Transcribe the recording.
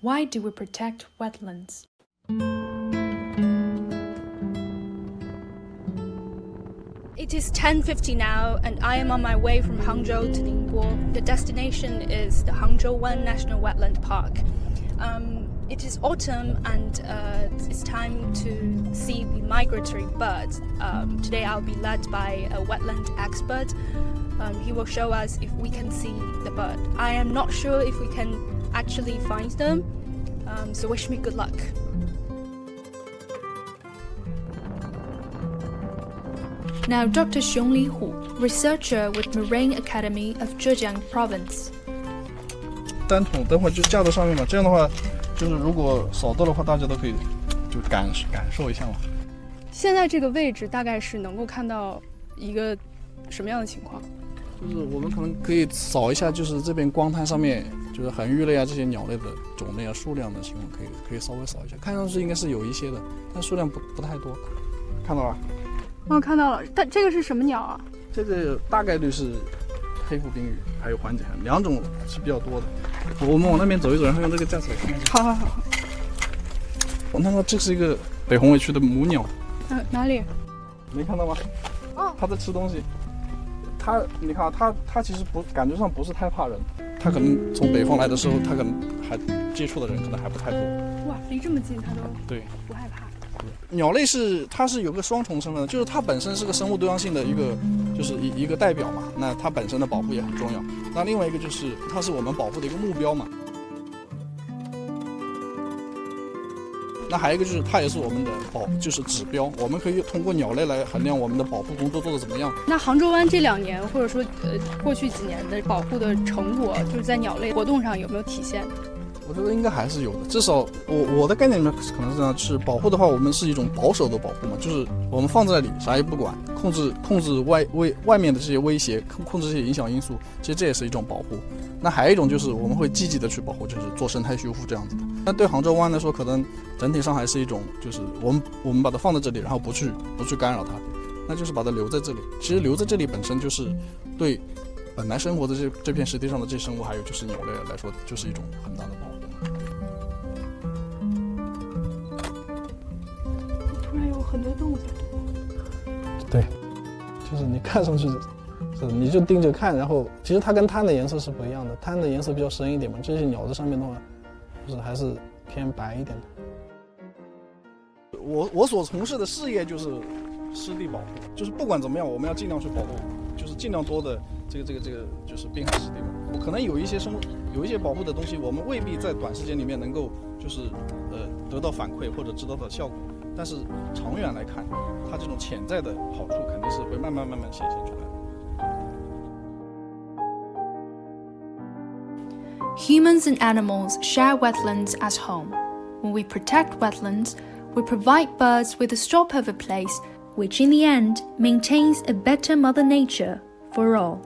Why do we protect wetlands? It is 10:50 now, and I am on my way from Hangzhou to Ningbo. The destination is the Hangzhou One National Wetland Park. It is autumn, and it's time to see the migratory birds. Today I'll be led by a wetland expert. He will show us if we can see the bird. I am not sure if we can actually find them, so wish me good luck. Now Dr. Xiongli Hu, researcher with Marine Academy of Zhejiang Province. 单桶等会儿就架在上面嘛，这样的话，就是如果扫到的话，大家都可以就感受一下嘛。现在这个位置大概是能够看到一个什么样的情况？就是我们可能可以扫一下，就是这边光滩上面就是恒鱼类啊这些鸟类的种类啊数量的情况，可以稍微扫一下，看上去应该是有一些的，但数量不太多。看到了？哦，看到了。但这个是什么鸟啊？这个大概率是黑腹滨鱼，还有环颈鼾，两种是比较多的。我们往那边走一走，然后用这个架子来看一下。好。我看到这是一个北红尾区的母鸟。哪里？没看到吗？哦，它在吃东西。你看它其实感觉上不是太怕人，它可能从北方来的时候，它可能还接触的人可能还不太多。哇，离这么近它都对不害怕。鸟类它是有个双重身份的，就是它本身是个生物多样性的一个代表嘛，那它本身的保护也很重要。那另外一个就是它是我们保护的一个目标嘛。那还有一个就是它也是我们的就是指标，我们可以通过鸟类来衡量我们的保护工作做得怎么样。那杭州湾这2年或者说过去几年的保护的成果，就是在鸟类活动上有没有体现？我觉得应该还是有的，至少我的概念里面可能是这样，就是保护的话，我们是一种保守的保护嘛，就是我们放在那里啥也不管，控制外面的这些威胁，控制这些影响因素，其实这也是一种保护。那还有一种就是我们会积极的去保护，就是做生态修复这样子的。那对杭州湾来说，可能整体上还是一种，就是我们把它放在这里，然后不去干扰它，那就是把它留在这里。其实留在这里本身就是对本来生活的这片石地上的这些生物，还有就是鸟类来说，就是一种很大的保护。突然有很多动物在动。对，就是你看上去你就盯着看，然后其实它跟滩的颜色是不一样的，滩的颜色比较深一点嘛，这些鸟在上面的话，就是还是偏白一点的。我所从事的事业就是湿地保护，就是不管怎么样，我们要尽量去保护，就是尽量多的这个就是滨海湿地嘛。可能有一些保护的东西，我们未必在短时间里面能够就是得到反馈或者知道的效果，但是长远来看，它这种潜在的好处肯定是会慢慢显现出来的。Humans and animals share wetlands as home. When we protect wetlands, we provide birds with a stopover place, which in the end maintains a better Mother Nature for all.